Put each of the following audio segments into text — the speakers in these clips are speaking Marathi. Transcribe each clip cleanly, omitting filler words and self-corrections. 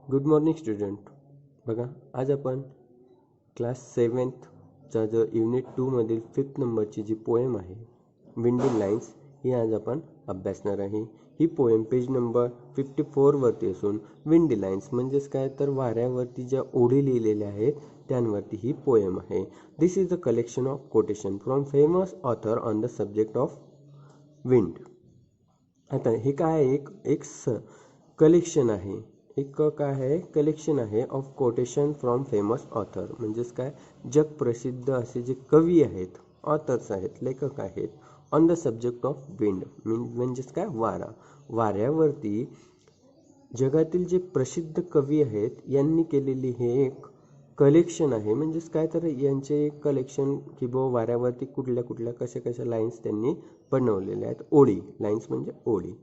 Good morning student. बघा, आज आपण क्लास 7चा जो युनिट 2मधील 5th नंबरची जी पोएम आहे विंडी लाईन्स, ही आज आपण अभ्यासणार आहे. ही पोएम पेज नंबर 54वरती असून विंडी लाईन्स म्हणजेच काय तर वाऱ्यावरती ज्या ओढी लिहिलेल्या आहेत त्यांवरती ही पोएम आहे. This is a collection of quotation from famous author on the subject of wind. आता हे काय आहे, एक कलेक्शन आहे, एक काय आहे, कलेक्शन आहे of quotation from famous author. म्हणजेच काय, जगप्रसिद्ध असे जे कवी आहेत, ऑथर्स आहेत, लेखक आहेत, on the subject of wind म्हणजेच काय, वाऱ्यावरती जगातील जे प्रसिद्ध कवी आहेत यांनी केलेली हे एक कलेक्शन आहे. म्हणजेच काय तर यांचे एक कलेक्शन की वाऱ्यावरती कुठल्या कुठल्या कशा लाईन्स त्यांनी बनवलेल्या आहेत. ओळी, लाईन्स म्हणजे ओळी.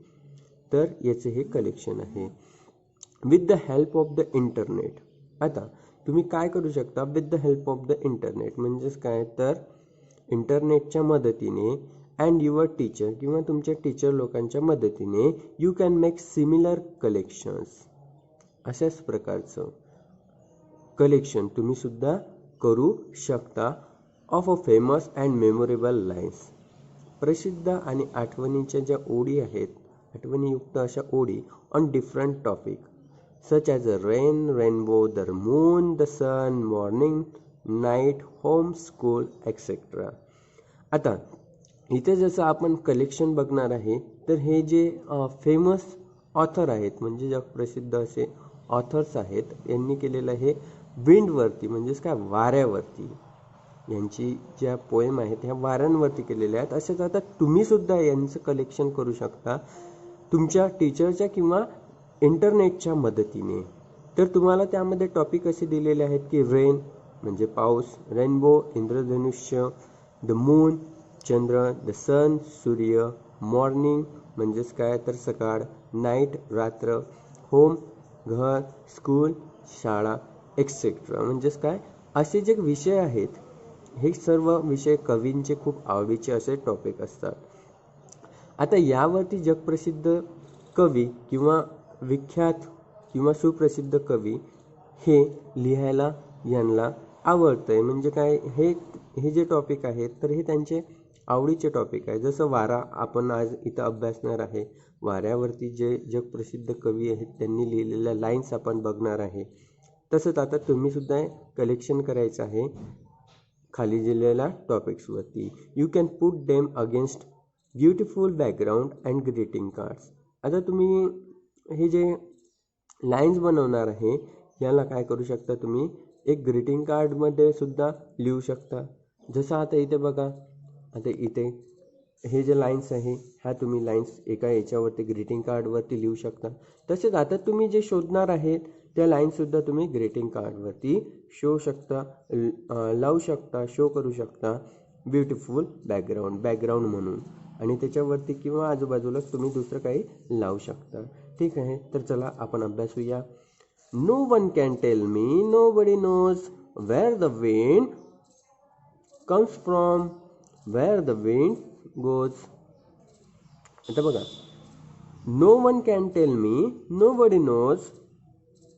तर याचे हे कलेक्शन आहे with the help of the internet. आता तुम्ही काय करू शकता with the help of the internet म्हणजेच काय तर इंटरनेटच्या मदतीने अँड युअर टीचर किंवा तुमच्या टीचर लोकांच्या मदतीने you can make similar collections. अशाच प्रकारचं कलेक्शन तुम्ही सुद्धा करू शकता of a famous and memorable lines. प्रसिद्ध आणि आठवणीच्या ज्या ओळी आहेत, आठवणीयुक्त अशा ओळी on different topic such as a rain, rainbow, the moon, the sun, morning, night, home, school, etcetera. आता इथे जसं आपण कलेक्शन बघणार आहे, तर हे जे फेमस ऑथर आहेत म्हणजे जगप्रसिद्ध असे ऑथर्स आहेत, यांनी केलेलं आहे विंडवरती म्हणजेच काय, वाऱ्यावरती. यांची ज्या पोएम आहेत ह्या वाऱ्यांवरती केलेल्या आहेत. असेच आता तुम्ही सुद्धा यांचं कलेक्शन करू शकता तुमच्या टीचरच्या किंवा इंटरनेटच्या मदतीने. तर तुम्हाला त्यामध्ये टॉपिक असे दिलेले आहेत की रेन म्हणजे पाऊस, रेनबो इंद्रधनुष्य, द मून चंद्र, द सन सूर्य, मॉर्निंग म्हणजेच काय तर सकाळ, नाईट रात्र, होम घर, स्कूल शाळा, एक्सेट्रा म्हणजेच काय, असे जे विषय आहेत हे सर्व विषय कवींचे खूप आवडीचे असे टॉपिक असतात. आता यावरती जगप्रसिद्ध कवी किंवा विख्यात किंवा सुप्रसिद्ध कवी हे लिहायला यांना आवडतंय. म्हणजे काय, हे जे टॉपिक आहेत तर हे त्यांचे आवडीचे टॉपिक आहे. जसं वारा आपण आज इथं अभ्यासणार आहे. वाऱ्यावरती जे जगप्रसिद्ध कवी आहेत त्यांनी लिहिलेल्या लाईन्स आपण बघणार आहे. तसंच आता तुम्ही सुद्धा कलेक्शन करायचं आहे खाली दिलेल्या टॉपिक्सवरती. यू कॅन पुट डेम against beautiful background and greeting cards. आता तुम्ही हे जे लाईन्स बनवणार आहे याला काय करू शकता, तुम्ही एक ग्रीटिंग कार्डमध्ये सुद्धा लिहू शकता. जसं आता इथे बघा, आता इथे हे जे लाईन्स आहे ह्या तुम्ही लाईन्स एका याच्यावरती ग्रीटिंग कार्डवरती लिहू शकता. तसेच आता तुम्ही जे शोधणार आहेत त्या लाईन्ससुद्धा तुम्ही ग्रीटिंग कार्डवरती लावू शकता, शो करू शकता ब्युटिफुल बॅकग्राऊंड म्हणून, आणि त्याच्यावरती किंवा आजूबाजूलाच तुम्ही दुसरं काही लावू शकता. ठीक आहे, तर चला आपण अभ्यासूया. No one can tell me, nobody knows where the wind comes from, where the wind goes. आता बघा, no one can tell me, nobody knows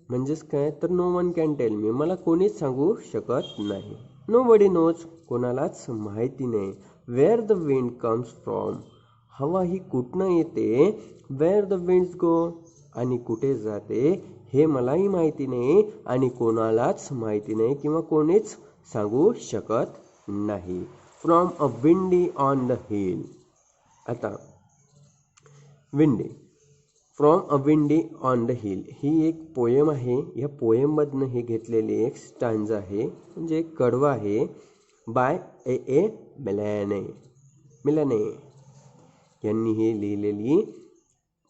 म्हणजेच काय तर no one can tell me, मला कोणीच सांगू शकत नाही. नो बडी नोज, कोणालाच माहिती नाही. Where the wind comes from, हवा ही कुठनं येते. वेअर द विंड्स गो, आणि कुठे जाते हे मलाही माहिती नाही आणि कोणालाच माहिती नाही किंवा कोणीच सांगू शकत नाही. From a windy on the hill. आता windy, from a windy on the hill ही एक पोएम आहे. या पोएममधनं हे घेतलेली एक स्टांजा आहे, म्हणजे एक कडवं आहे, बाय ए मिलाने यांनी हे लिहिलेली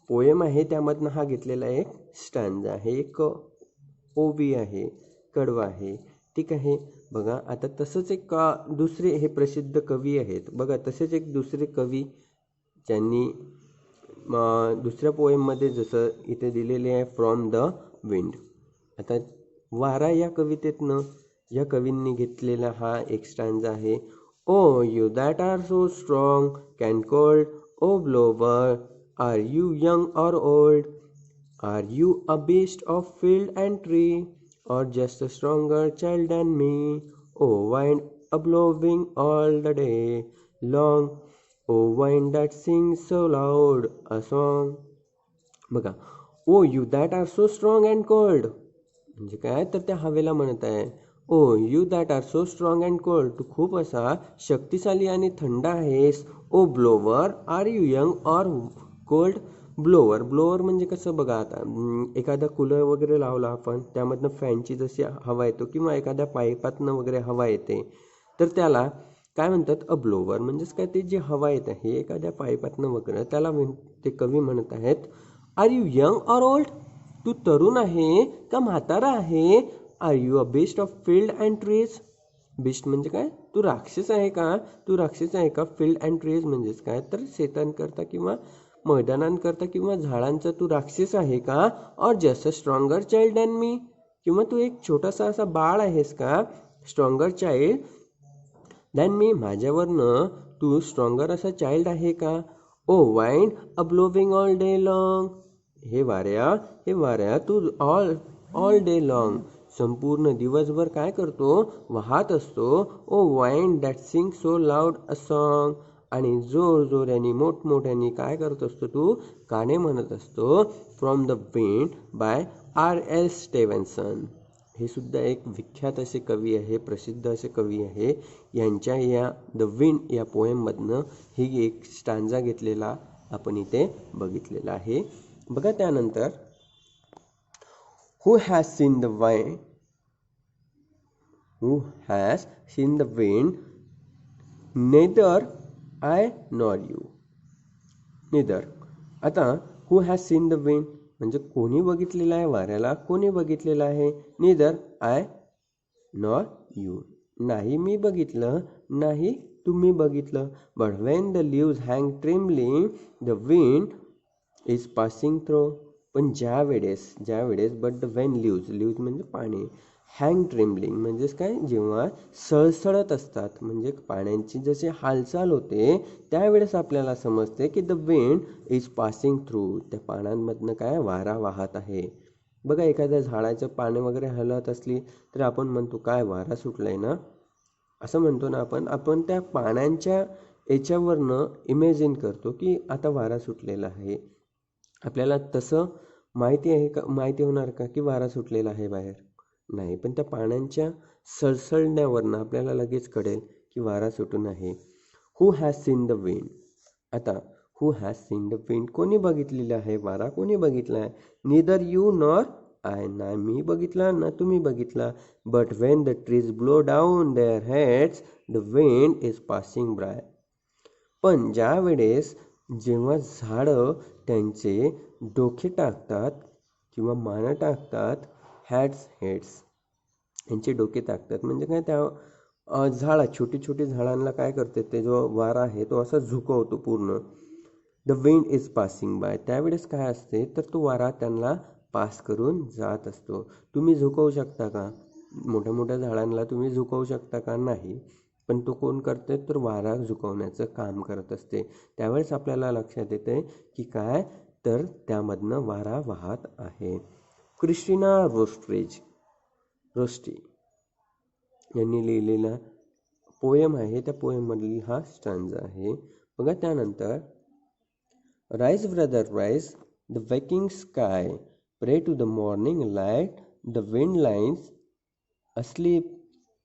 पोएम आहे. त्यामधनं हा घेतलेला एक स्टांजा आहे, एक ओवी आहे, कडवं आहे. ठीक आहे, बघा आता तसंच एक दुसरे हे प्रसिद्ध कवी आहेत. बघा तसेच एक दुसरे कवी ज्यांनी दुसऱ्या पोएममध्ये जसं इथे दिलेले आहे फ्रॉम द विंड. आता वारा या कवितेतनं या कवींनी घेतलेला हा एक स्टँजा आहे. O you that are so strong can cold, O blower are you young or old. Are you a beast of field and tree, or just a stronger child than me? Oh, wind a blowing all the day long. Oh, wind that sings so loud a song. बघा, O you that are so strong and cold, म्हणजे काय तर त्या हवेला म्हणत आहे, O you that are so strong and cold, तू खूप असा शक्तिशाली आणि थंड आहेस. O blower, are you young or cold? Blower, blower म्हणजे कसं बघा आता, एखादा कूलर वगैरे लावला आपण, त्यामधनं फॅनची जशी हवा येतो किंवा एखाद्या पाईपातनं वगैरे हवा येते, तर त्याला काय म्हणतात, अ ब्लोवर. म्हणजेच काय, ते जी हवा येत आहे एखाद्या पाईपातनं वगैरे, त्याला ते कवी म्हणत आहेत, are you young or old? तू तरुण आहे का म्हातारा आहे? Are you a beast of field and trees? Beast म्हणजे काय, तू राक्षस आहे का? तू राक्षस आहे का? फील्ड अँड ट्रीज म्हणजेच काय, तर शेतांकरता किंवा मैदानांकरता किंवा झाडांचा तू राक्षस आहे का? Or just a stronger child than me, किंवा तू एक छोटासा असा बाळ आहेस का? स्ट्रॉंगर चाइल्ड दॅन मी, माझ्यावरनं तू स्ट्रॉंगर असा चाइल्ड आहे का? O wind a blowing all day long, हे वाऱ्या तू ऑल डे लॉंग, संपूर्ण दिवसभर काय करतो, वाहत असतो. O wind that sing so loud a song, आणि जोरजोऱ्याने मोठमोठ्याने काय करत असतो, तू गाणे म्हणत असतो. From the wind by R.L. Stevenson, हे सुद्धा एक विख्यात असे कवी आहे, प्रसिद्ध असे कवी आहे. यांच्या या द विंड या पोएममधनं ही एक स्टांजा घेतलेला आपण इथे बघितलेला आहे. बघा त्यानंतर, who has seen the wind, who has seen the wind, neither I nor you. Neither, आता who has seen the wind म्हणजे कोणी बघितलेलं आहे वाऱ्याला, कोणी बघितलेलं आहे. नेदर आय नॉर यू, नाही मी बघितलं, नाही तुम्ही बघितलं. But when the leaves hang trembling, the wind is passing through. पण ज्यावेळेस बट द वेन लिव्ज म्हणजे पाणी, हँग ट्रेम्बलिंग म्हणजेच काय, जेव्हा सळसळत असतात, म्हणजे पाण्याची जशी हालचाल होते, त्यावेळेस आपल्याला समजते की the wind is passing through, त्या पाण्यामधनं काय वारा वाहत आहे. बघा, एखाद्या झाडाचं पाने वगैरे हलत असली तर आपण म्हणतो काय वारा सुटलाय ना, असं म्हणतो ना आपण त्या पाण्याच्या याच्यावरनं इमॅजिन करतो की आता वारा सुटलेला आहे. आपल्याला तसं माहिती होणार का की वारा सुटलेला आहे बाहेर? नाही, पण त्या पाण्याच्या सळसळण्यावरनं आपल्याला लगेच कळेल की वारा सुटून आहे. Who has seen the wind, आता who has seen the wind, कोणी बघितलेलं आहे वारा, कोणी बघितला आहे? निदर यू नॉर आय, ना मी बघितला ना तुम्ही बघितला. But when the trees blow down their heads, the wind is passing by. पण जेव्हा झाडं त्यांचे डोके टाकतात किंवा माना टाकतात, हेड्स यांचे डोके टाकतात, म्हणजे काय, त्या छोटी झाडांना काय करते, ते जो वारा आहे तो असा झुकवतो पूर्ण. The wind is passing bye, त्यावेळेस काय असते, तर तो वारा त्यांना पास करून जात असतो. तुम्ही झुकवू शकता का? मोठ्या झाडांना तुम्ही झुकवू शकता का? नाही. पण तो कोण करते, तर वारा झुकवण्याचं काम करत असते. त्यावेळेस आपल्याला लक्षात येते की काय, तर त्यामधनं वारा वाहत आहे. क्रिस्टिना रोस्टी यांनी लिहिलेला पोएम आहे, त्या पोएममधील हा स्टांजा आहे. बघा त्यानंतर, rise brother rise, the waking sky, pray to the morning light, the wind lines asleep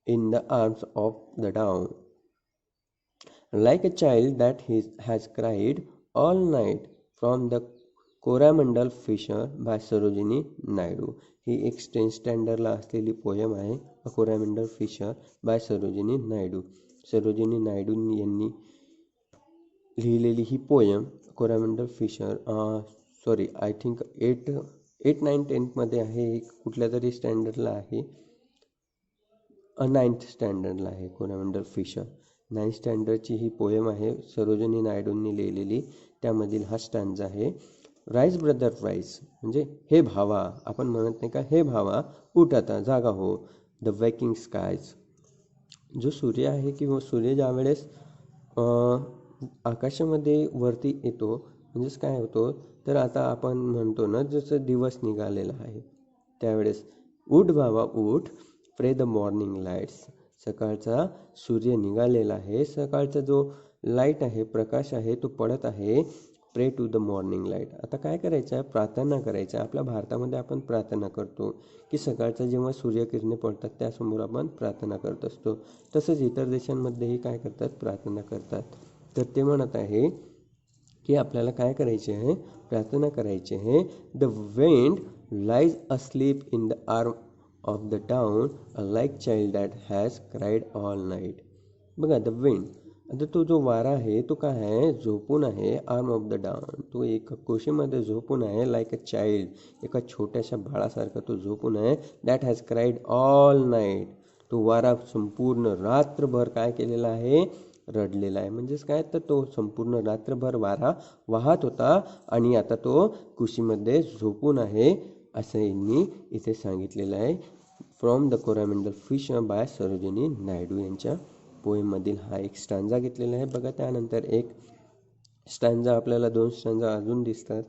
in the arms of the dawn, like a child that has cried all night. From the Coromandel fisher by Sarojini Naidu, ही एक 10th स्टँडर्डला असलेली पोयम आहे. Coromandel fisher by Sarojini Naidu. सरोजिनी नायडू यांनी लिहिलेली ही poem Coromandel fisher, I think 8, 9, 10मध्ये आहे, कुठल्या तरी स्टँडर्डला आहे, 9th स्टँडर्डला आहे कोरामंडल फिशर. 9th स्टँडर्डची ही पोएम आहे, सरोजिनी नायडूंनी लिहिलेली. त्यामधील हा स्टँजा आहे, राईज ब्रदर राईज, म्हणजे हे भावा, आपण म्हणत नाही का, हे भावा उठ आता, जागा हो. द वेकिंग स्कायज, जो सूर्य आहे किंवा सूर्य ज्यावेळेस आकाशामध्ये वरती येतो, म्हणजेच काय होतो, तर आता आपण म्हणतो ना, जसं दिवस निघालेला आहे त्यावेळेस उठ बाबा उठ, प्रे द मॉर्निंग लाईट्स. सकाळचा सूर्य निघालेला आहे, सकाळचा जो लाईट आहे, प्रकाश आहे, तो पडत आहे. प्रे टू द मॉर्निंग लाईट. आता काय करायचं आहे, प्रार्थना करायचं आहे. आपल्या भारतामध्ये आपण प्रार्थना करतो की सकाळचा जेव्हा सूर्यकिरणे पडतात त्यासमोर आपण प्रार्थना करत असतो. तसंच इतर देशांमध्येही काय करतात, प्रार्थना करतात. तर ते म्हणत आहे की आपल्याला काय करायचे आहे, प्रार्थना करायची आहे. The wind lies asleep in the arm of the down a like child that has cried all night. बघा, द विंड, आता तो जो वारा आहे तो काय आहे, झोपून आहे. आर्म ऑफ द डाऊन, तो एका कुशीमध्ये झोपून आहे. लाईक अ चाइल्ड, एका छोट्याशा बाळासारखा तो झोपून आहे. That has cried all night, तो वारा संपूर्ण रात्रभर काय केलेला आहे, रडलेला आहे. म्हणजेच काय, तर तो संपूर्ण रात्रभर वारा वाहत होता आणि आता तो कुशीमध्ये झोपून आहे, असं यांनी इथे सांगितलेलं आहे. From the Coromandel fish by Sarojini Naidu यांच्या पोएममधील हा एक स्टांजा घेतलेला आहे. बघा, त्यानंतर एक स्टांजा, आपल्याला 2 स्टांजा अजून दिसतात.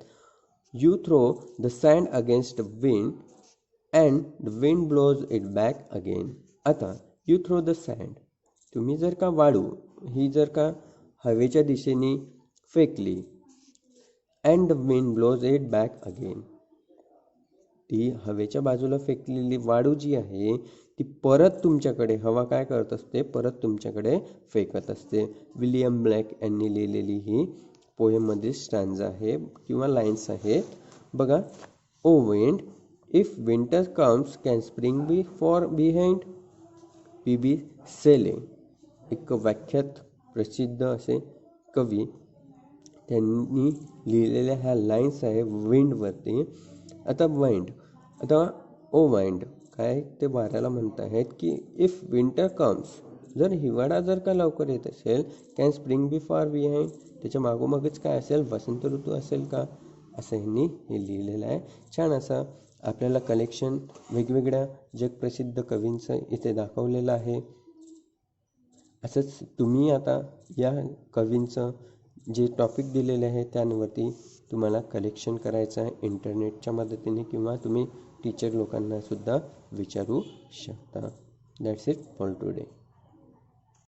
You throw the sand against wind and the wind blows it back again. आता यू थ्रो द सँड, तुम्ही जर का वाळू ही जर का हवेच्या दिशेने फेकली, and the wind blows it back again, ती हवेच्या बाजूला फेकलेली वाळू जी आहे ती परत तुमच्याकडे, हवा काय करत असते, परत तुमच्याकडे फेकत असते. विलियम ब्लॅक यांनी लिहिलेली ही पोएममधील स्टांजा आहे किंवा लाईन्स आहेत. बघा, O wind, if winter comes can spring be far behind. P B. Shelley, एक व्याख्यात प्रसिद्ध असे कवी, त्यांनी लिहिलेल्या ह्या लाईन्स आहे विंडवरती. आता वाइंड, आता ओ वाइंड काय, ते वाऱ्याला म्हणत आहेत की इफ विंटर कम्स, जर हिवाळा जर का लवकर येत असेल, can spring B far behind, त्याच्या मागोमागच काय असेल, वसंत ऋतू असेल का, असं ह्यांनी हे लिहिलेलं आहे. छान असं आपल्याला कलेक्शन वेगवेगळ्या जगप्रसिद्ध कवींचं इथे दाखवलेलं आहे. असंच तुम्ही आता या कवींचं जे टॉपिक दिलेले आहे त्यांवरती तुम्हाला कलेक्शन करायचं आहे इंटरनेटच्या मदतीने, किंवा तुम्ही टीचर लोकांना सुद्धा विचारू शकता. That's it for today.